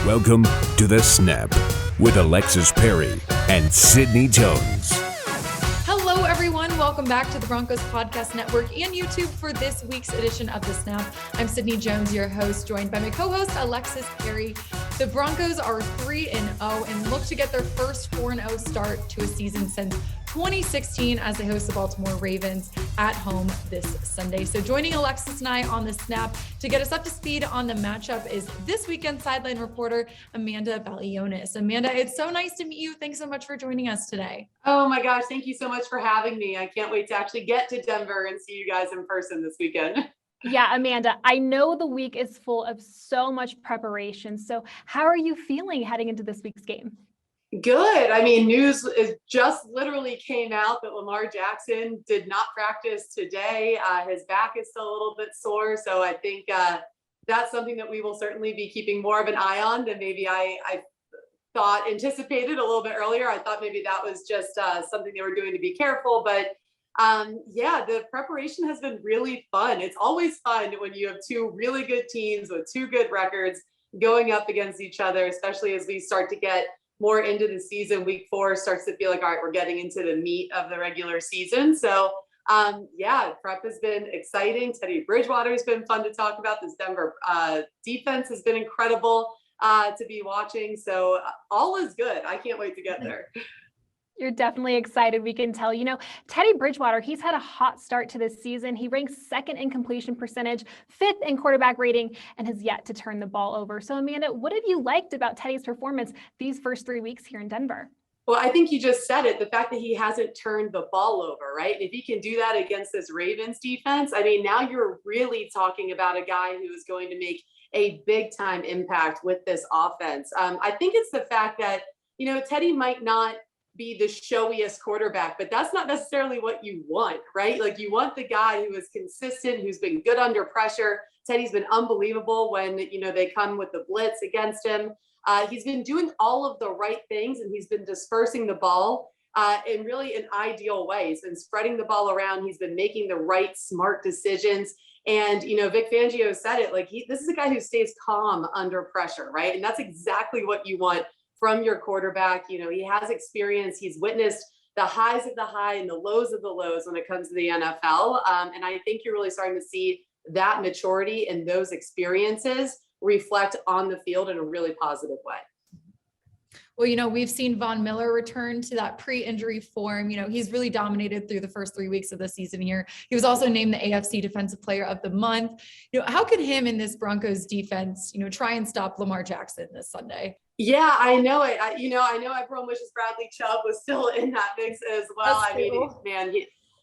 Welcome to The Snap with Alexis Perry and Sydney Jones. Hello, everyone. Welcome back to the Broncos Podcast Network and YouTube for this week's edition of The Snap. I'm Sydney Jones, your host, joined by my co-host, Alexis Perry. The Broncos are 3-0 and look to get their first 4-0 start to a season since 2016 as they host the Baltimore Ravens at home this Sunday. So joining Alexis and I on The Snap to get us up to speed on the matchup is this weekend sideline reporter, Amanda Balionis. Amanda, it's so nice to meet you. Thanks so much for joining us today. Oh my gosh, thank you so much for having me. I can't wait to actually get to Denver and see you guys in person this weekend. Yeah, Amanda, I know the week is full of so much preparation. So how are you feeling heading into this week's game? Good. I mean, news is just literally came out that Lamar Jackson did not practice today. His back is still a little bit sore. So I think that's something that we will certainly be keeping more of an eye on than maybe I anticipated a little bit earlier. I thought maybe that was just something they were doing to be careful. But yeah, the preparation has been really fun. It's always fun when you have two really good teams with two good records going up against each other, especially as we start to get more into the season. Week 4 starts to feel like, all right, we're getting into the meat of the regular season. So yeah, prep has been exciting. Teddy Bridgewater has been fun to talk about. This Denver defense has been incredible to be watching. So all is good. I can't wait to get there. You're definitely excited. We can tell. You know, Teddy Bridgewater, he's had a hot start to this season. He ranks 2nd in completion percentage, 5th in quarterback rating, and has yet to turn the ball over. So, Amanda, what have you liked about Teddy's performance these first 3 weeks here in Denver? Well, I think you just said it, the fact that he hasn't turned the ball over, right? And if he can do that against this Ravens defense, I mean, now you're really talking about a guy who is going to make a big time impact with this offense. I think it's the fact that, you know, Teddy might not be the showiest quarterback, but that's not necessarily what you want, right? Like, you want the guy who is consistent, who's been good under pressure. Teddy's been unbelievable when, you know, they come with the blitz against him. He's been doing all of the right things, and he's been dispersing the ball in really an ideal way. He's been spreading the ball around. He's been making the right, smart decisions. And, you know, Vic Fangio said it, like, this is a guy who stays calm under pressure, right? And that's exactly what you want from your quarterback. You know, he has experience. He's witnessed the highs of the high and the lows of the lows when it comes to the NFL. And I think you're really starting to see that maturity and those experiences reflect on the field in a really positive way. Well, you know, we've seen Von Miller return to that pre-injury form. You know, he's really dominated through the first 3 weeks of the season here. He was also named the AFC Defensive Player of the Month. You know, how could him in this Broncos defense, you know, try and stop Lamar Jackson this Sunday? Yeah, I know it. I know everyone wishes Bradley Chubb was still in that mix as well. I mean, man,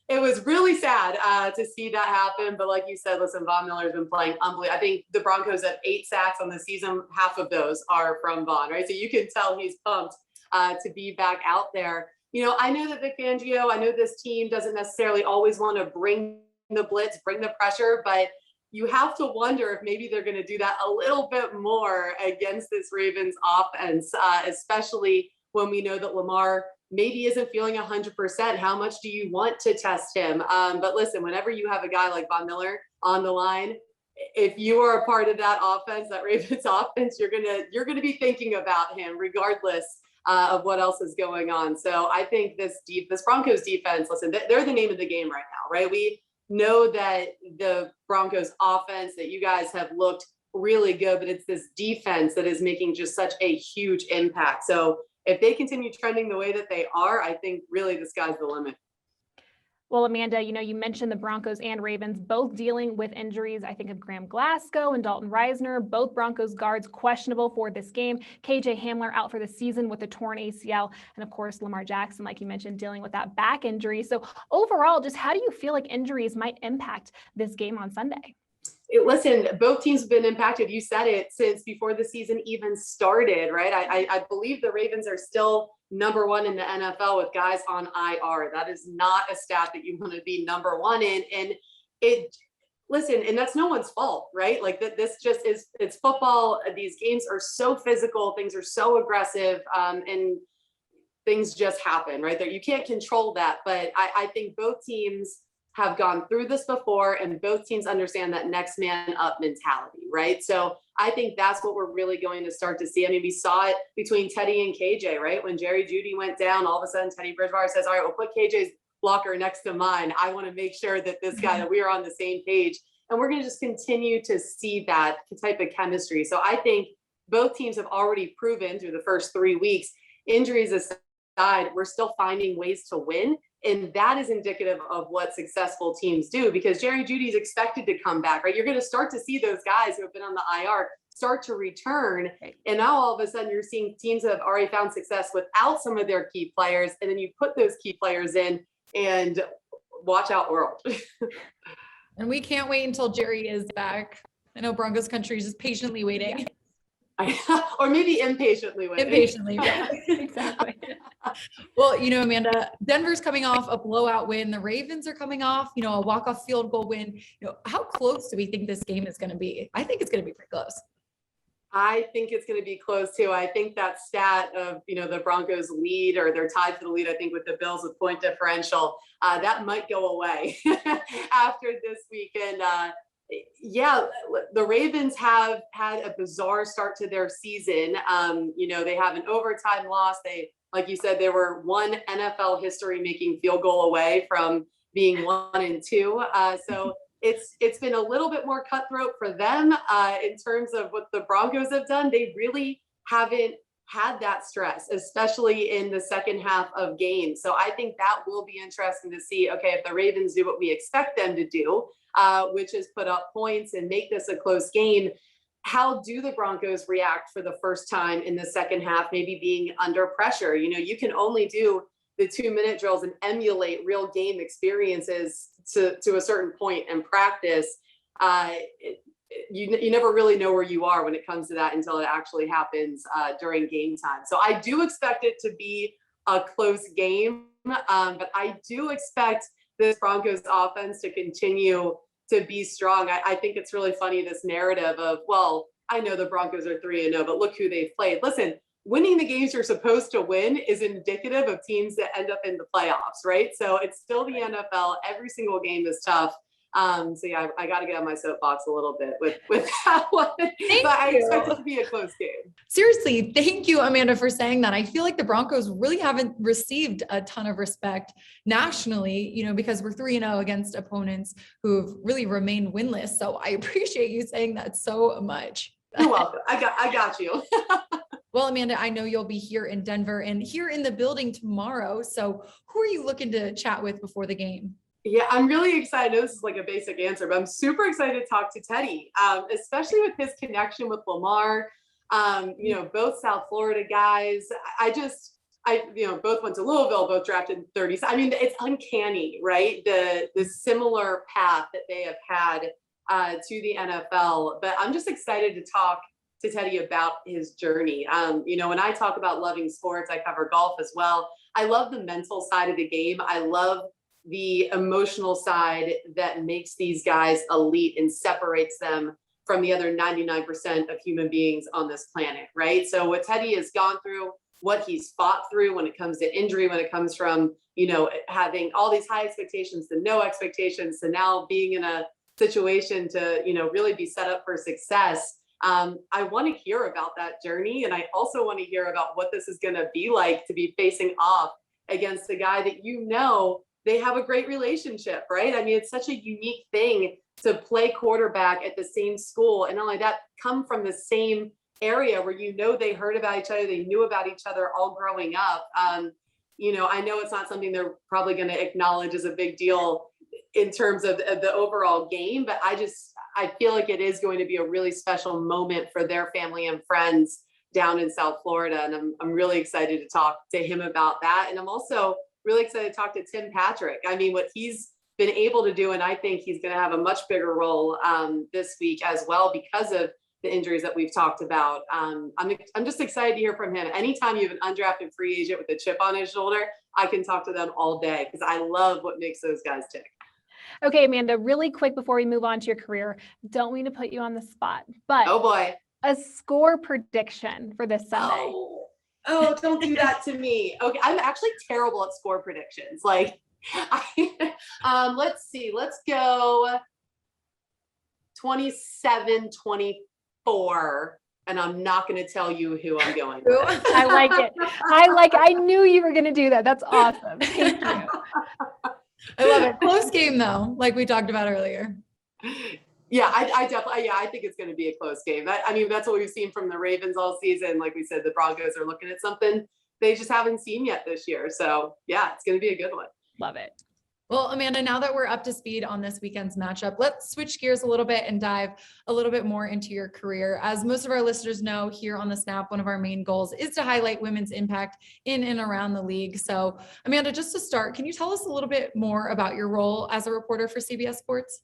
it was really sad to see that happen. But like you said, listen, Von Miller's been playing unbelievable. I think the Broncos have 8 sacks on the season. Half of those are from Von, right? So you can tell he's pumped to be back out there. You know, I know that Vic Fangio, I know this team doesn't necessarily always want to bring the blitz, bring the pressure, but you have to wonder if maybe they're going to do that a little bit more against this Ravens offense, especially when we know that Lamar maybe isn't feeling 100%. How much do you want to test him? But listen, whenever you have a guy like Von Miller on the line, if you are a part of that offense, that Ravens offense, you're gonna be thinking about him regardless of what else is going on. So I think this Broncos defense, listen, they're the name of the game right now, right? We know that the Broncos offense, that you guys have looked really good, but it's this defense that is making just such a huge impact. So if they continue trending the way that they are, I think really the sky's the limit. Well, Amanda, you know, you mentioned the Broncos and Ravens both dealing with injuries. I think of Graham Glasgow and Dalton Reisner, both Broncos guards questionable for this game. KJ Hamler out for the season with a torn ACL. And of course, Lamar Jackson, like you mentioned, dealing with that back injury. So overall, just how do you feel like injuries might impact this game on Sunday? Listen, both teams have been impacted. You said it since before the season even started, right? I believe the Ravens are still number 1 in the NFL with guys on IR. That is not a stat that you want to be number 1 in. And listen, and that's no one's fault, right? Like this just is, it's football. These games are so physical. Things are so aggressive. And things just happen, right? There, you can't control that. But I think both teams have gone through this before, and both teams understand that next man up mentality, right? So I think that's what we're really going to start to see. I mean, we saw it between Teddy and KJ, right? When Jerry Jeudy went down, all of a sudden Teddy Bridgewater says, all right, we'll put KJ's blocker next to mine. I want to make sure that this guy, that we are on the same page. And we're going to just continue to see that type of chemistry. So I think both teams have already proven through the first 3 weeks, injuries aside, we're still finding ways to win. And that is indicative of what successful teams do, because Jerry Jeudy is expected to come back, right? You're going to start to see those guys who have been on the IR start to return. And now all of a sudden you're seeing teams that have already found success without some of their key players. And then you put those key players in and watch out, world. And we can't wait until Jerry is back. I know Broncos country is just patiently waiting. Or maybe impatiently waiting. Impatiently, yeah. Exactly. Well, Amanda, Denver's coming off a blowout win. The Ravens are coming off, a walk-off field goal win. How close do we think this game is going to be? I think it's going to be pretty close. I think it's going to be close too. I think that stat of, the Broncos lead, or they're tied for the lead, I think with the Bills with point differential, that might go away after this weekend. Yeah, the Ravens have had a bizarre start to their season. They have an overtime loss. They, like you said, they were one NFL history making field goal away from being 1-2. So it's been a little bit more cutthroat for them in terms of what the Broncos have done. They really haven't had that stress, especially in the second half of games. So I think that will be interesting to see, okay, if the Ravens do what we expect them to do, which is put up points and make this a close game, how do the Broncos react for the first time in the second half, maybe being under pressure? You can only do the 2-minute drills and emulate real game experiences to a certain point in practice. You never really know where you are when it comes to that until it actually happens during game time. So I do expect it to be a close game, but I do expect this Broncos offense to continue to be strong. I think it's really funny, this narrative of, well, I know the Broncos are 3-0, but look who they've played. Listen, winning the games you're supposed to win is indicative of teams that end up in the playoffs, right? So it's still the NFL. Every single game is tough. So yeah, I got to get on my soapbox a little bit with that one, but I expect it to be a close game. Seriously, thank you, Amanda, for saying that. I feel like the Broncos really haven't received a ton of respect nationally, because we're 3-0 against opponents who have really remained winless. So I appreciate you saying that so much. You're welcome. I got you. Well, Amanda, I know you'll be here in Denver and here in the building tomorrow. So who are you looking to chat with before the game? Yeah, I'm really excited. This is like a basic answer, but I'm super excited to talk to Teddy, especially with his connection with Lamar. Both South Florida guys. Both went to Louisville, both drafted 30s. I mean, it's uncanny, right? The similar path that they have had to the NFL. But I'm just excited to talk to Teddy about his journey. When I talk about loving sports, I cover golf as well. I love the mental side of the game. I love the emotional side that makes these guys elite and separates them from the other 99% of human beings on this planet, right? So what Teddy has gone through, what he's fought through when it comes to injury, when it comes from, having all these high expectations to no expectations to now being in a situation to, really be set up for success. I want to hear about that journey. And I also want to hear about what this is going to be like to be facing off against a guy that, they have a great relationship, right? I mean, it's such a unique thing to play quarterback at the same school. And not only that, come from the same area where, they heard about each other, they knew about each other all growing up. I know it's not something they're probably going to acknowledge as a big deal in terms of the overall game, but I feel like it is going to be a really special moment for their family and friends down in South Florida. And I'm really excited to talk to him about that. And I'm also really excited to talk to Tim Patrick. I mean, what he's been able to do, and I think he's going to have a much bigger role this week as well because of the injuries that we've talked about. I'm just excited to hear from him. Anytime you have an undrafted free agent with a chip on his shoulder, I can talk to them all day because I love what makes those guys tick. Okay, Amanda, really quick before we move on to your career, don't mean to put you on the spot, but oh boy, a score prediction for this Sunday. Oh, don't do that to me. Okay, I'm actually terrible at score predictions. Like, Let's see. Let's go 27-24. And I'm not going to tell you who I'm going with. I like it. I knew you were going to do that. That's awesome. Thank you. I love it. Close game though, like we talked about earlier. Yeah, I definitely, I think it's going to be a close game. That's what we've seen from the Ravens all season. Like we said, the Broncos are looking at something they just haven't seen yet this year. So yeah, it's going to be a good one. Love it. Well, Amanda, now that we're up to speed on this weekend's matchup, let's switch gears a little bit and dive a little bit more into your career. As most of our listeners know, here on the Snap, one of our main goals is to highlight women's impact in and around the league. So, Amanda, just to start, can you tell us a little bit more about your role as a reporter for CBS Sports?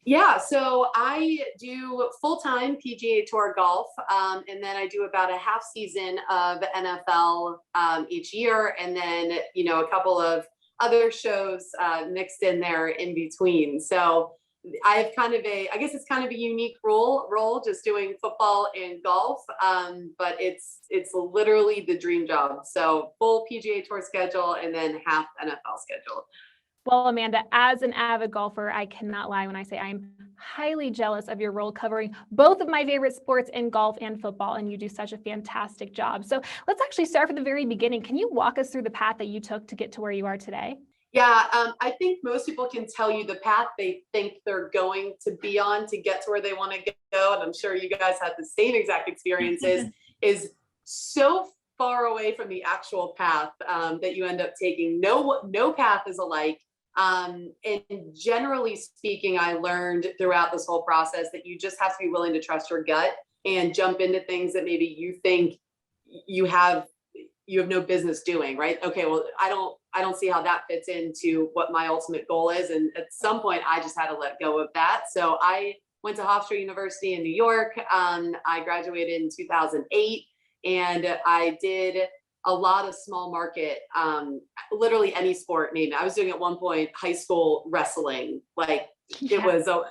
Yeah, so I do full-time PGA Tour golf, and then I do about a half season of NFL each year, and then, a couple of other shows mixed in there in between. So I have I guess it's kind of a unique role just doing football and golf, but it's literally the dream job. So full PGA Tour schedule and then half NFL schedule. Well, Amanda, as an avid golfer, I cannot lie when I say I'm highly jealous of your role covering both of my favorite sports in golf and football, and you do such a fantastic job. So let's actually start from the very beginning. Can you walk us through the path that you took to get to where you are today? Yeah, I think most people can tell you the path they think they're going to be on to get to where they want to go. And I'm sure you guys had the same exact experiences, is so far away from the actual path that you end up taking. No path is alike. And generally speaking, I learned throughout this whole process that you just have to be willing to trust your gut and jump into things that maybe you think you have no business doing, right? Okay, well, I don't see how that fits into what my ultimate goal is. And at some point I just had to let go of that. So I went to Hofstra University in New York. I graduated in 2008, and I did a lot of small market, literally any sport, name it. I was doing at one point high school wrestling. Like it was a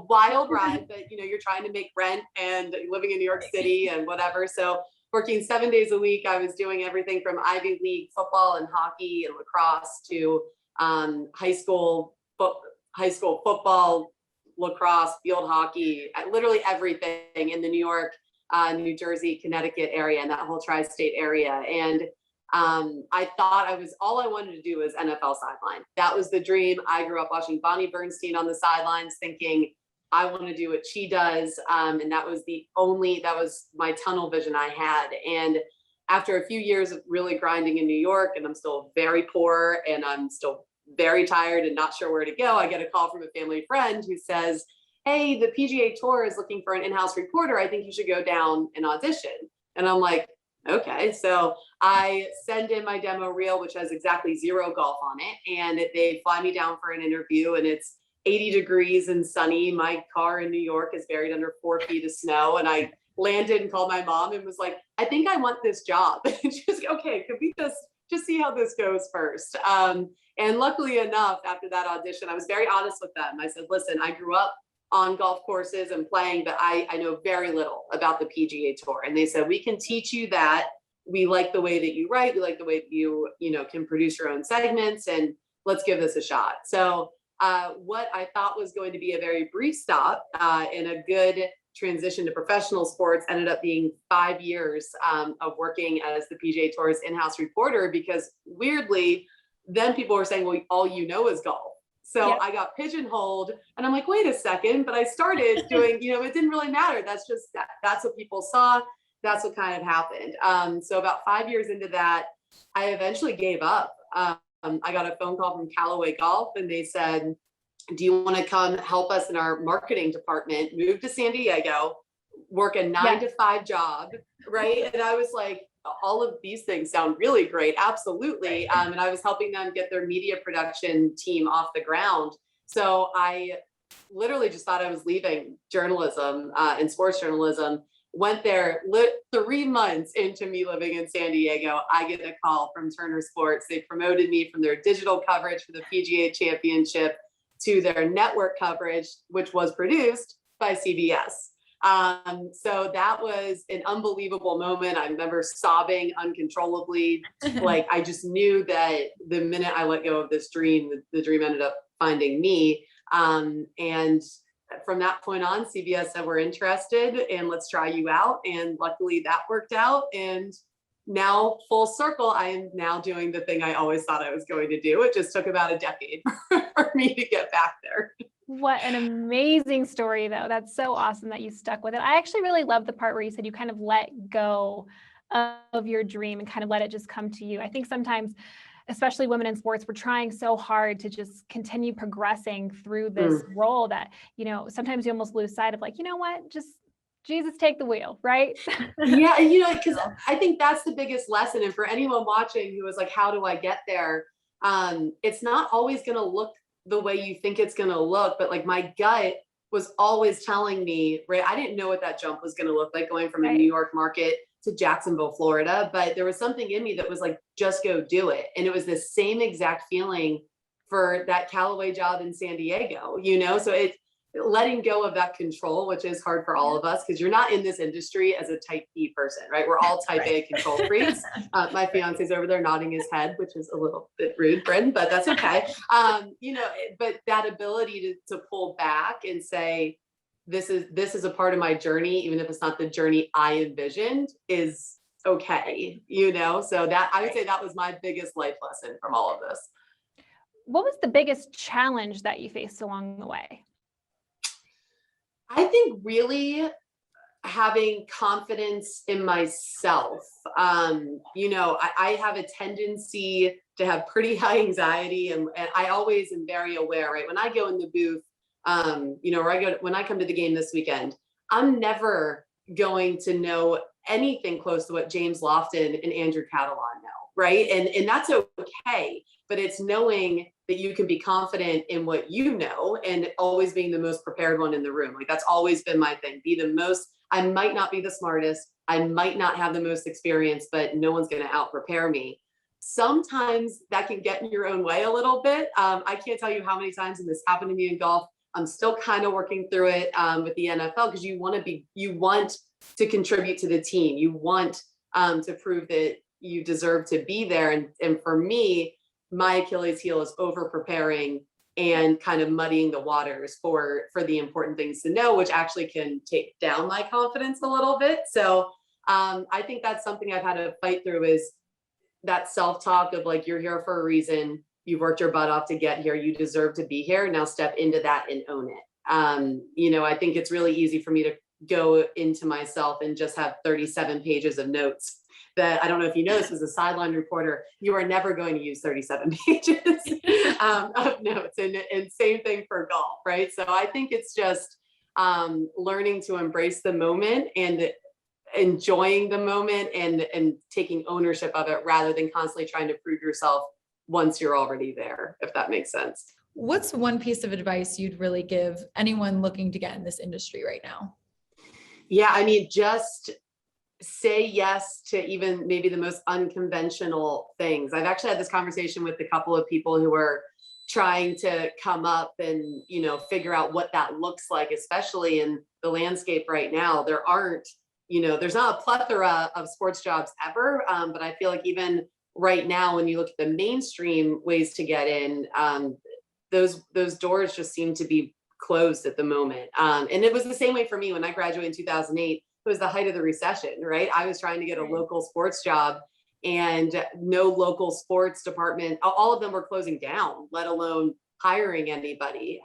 wild ride, but you're trying to make rent and living in New York City and whatever. So working 7 days a week, I was doing everything from Ivy League football and hockey and lacrosse to high school football, lacrosse, field hockey, literally everything in the New York, New Jersey, Connecticut area and that whole tri-state area. And I thought all I wanted to do was NFL sideline. That was the dream. I grew up watching Bonnie Bernstein on the sidelines thinking I want to do what she does. And that was my tunnel vision I had. And after a few years of really grinding in New York, and I'm still very poor and I'm still very tired and not sure where to go, I get a call from a family friend who says, hey, the PGA Tour is looking for an in-house reporter. I think you should go down and audition. And I'm like, okay. So I send in my demo reel, which has exactly 0 golf on it. And they fly me down for an interview, and it's 80 degrees and sunny. My car in New York is buried under 4 feet of snow. And I landed and called my mom and was like, I think I want this job. And she was like, okay, could we just see how this goes first? And luckily enough, after that audition, I was very honest with them. I said, listen, I grew up on golf courses and playing, but I know very little about the PGA Tour. And they said, we can teach you that. We like the way that you write. We like the way that you can produce your own segments, and let's give this a shot. So what I thought was going to be a very brief stop and a good transition to professional sports ended up being 5 years of working as the PGA Tour's in-house reporter, because weirdly, then people were saying, well, all you know is golf. So yep. I got pigeonholed, and I'm like, wait a second, but I started doing, it didn't really matter. That's what people saw. That's what kind of happened. So about 5 years into that, I eventually gave up. I got a phone call from Callaway Golf, and they said, do you want to come help us in our marketing department, move to San Diego, work a 9 to 5 job, right? And I was like, all of these things sound really great. Absolutely. And I was helping them get their media production team off the ground. So I literally just thought I was leaving journalism and sports journalism. Went there 3 months into me living in San Diego. I get a call from Turner Sports. They promoted me from their digital coverage for the PGA Championship to their network coverage, which was produced by CBS. So that was an unbelievable moment. I remember sobbing uncontrollably. Like, I just knew that the minute I let go of this dream, the dream ended up finding me. And from that point on, CBS said, we're interested and let's try you out. And luckily that worked out. And now, full circle, I am now doing the thing I always thought I was going to do. It just took about a decade for me to get back there. What an amazing story, though. That's so awesome that you stuck with it. I actually really love the part where you said you kind of let go of your dream and kind of let it just come to you. I think sometimes, especially women in sports, we're trying so hard to just continue progressing through this role that, sometimes you almost lose sight of, like, you know what, just Jesus, take the wheel, right? Yeah, because I think that's the biggest lesson. And for anyone watching who was like, how do I get there? It's not always going to look the way you think it's going to look, but like my gut was always telling me, right? I didn't know what that jump was going to look like going from a New York market to Jacksonville, Florida, but there was something in me that was like, just go do it. And it was the same exact feeling for that Callaway job in San Diego, so it's letting go of that control, which is hard for all of us because you're not in this industry as a type B person, right? We're all type A control freaks. My fiance's over there nodding his head, which is a little bit rude, Bryn, but that's okay. But that ability to pull back and say, this is a part of my journey, even if it's not the journey I envisioned, is okay, So that, I would say that was my biggest life lesson from all of this. What was the biggest challenge that you faced along the way? I think really having confidence in myself. I have a tendency to have pretty high anxiety, and I always am very aware, right? When I go in the booth, when I come to the game this weekend, I'm never going to know anything close to what James Lofton and Andrew Catalan know, right? And that's okay, but it's knowing that you can be confident in what you know and always being the most prepared one in the room. Like, that's always been my thing. I might not be the smartest, I might not have the most experience, but no one's going to out prepare me. Sometimes that can get in your own way a little bit. I can't tell you how many times, and this happened to me in golf, I'm still kind of working through it with the NFL, because you want to contribute to the team. You want to prove that you deserve to be there. And for me, my Achilles heel is over preparing and kind of muddying the waters for the important things to know, which actually can take down my confidence a little bit. So I think that's something I've had to fight through, is that self-talk of like, you're here for a reason. You've worked your butt off to get here. You deserve to be here. Now step into that and own it. I think it's really easy for me to go into myself and just have 37 pages of notes that, I don't know if you know this, as a sideline reporter, you are never going to use 37 pages of notes, and same thing for golf, right? So I think it's just learning to embrace the moment and enjoying the moment and taking ownership of it, rather than constantly trying to prove yourself once you're already there, if that makes sense. What's one piece of advice you'd really give anyone looking to get in this industry right now? Yeah, just say yes to even maybe the most unconventional things. I've actually had this conversation with a couple of people who are trying to come up and, figure out what that looks like, especially in the landscape right now. There's not a plethora of sports jobs ever, but I feel like even right now, when you look at the mainstream ways to get in, those doors just seem to be closed at the moment. And it was the same way for me when I graduated in 2008. It was the height of the recession, right? I was trying to get a local sports job, and no local sports department, all of them were closing down, let alone hiring anybody.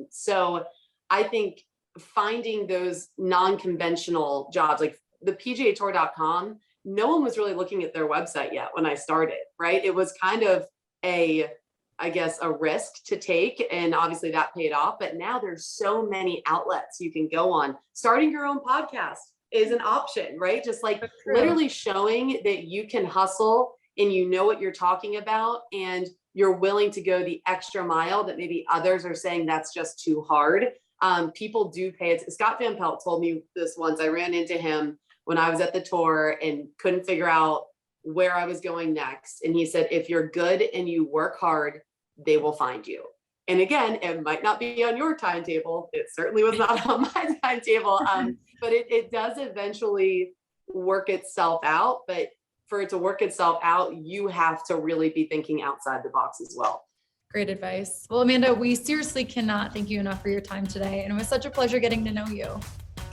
So I think finding those non-conventional jobs, like the PGAtour.com, no one was really looking at their website yet when I started, right? It was kind of a risk to take, and obviously that paid off. But now there's so many outlets you can go on. Starting your own podcast is an option, right? Just like literally showing that you can hustle and you know what you're talking about, and you're willing to go the extra mile that maybe others are saying that's just too hard. People do pay it. Scott Van Pelt told me this once. I ran into him when I was at the tour and couldn't figure out where I was going next. And he said, if you're good and you work hard, they will find you. And again, it might not be on your timetable. It certainly was not on my timetable. But it does eventually work itself out. But for it to work itself out, you have to really be thinking outside the box as well. Great advice. Well, Amanda, we seriously cannot thank you enough for your time today. And it was such a pleasure getting to know you.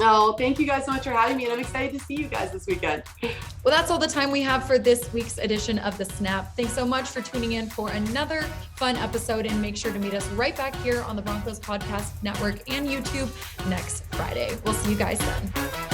Oh, thank you guys so much for having me. And I'm excited to see you guys this weekend. Well, that's all the time we have for this week's edition of The Snap. Thanks so much for tuning in for another fun episode, and make sure to meet us right back here on the Broncos Podcast Network and YouTube next Friday. We'll see you guys then.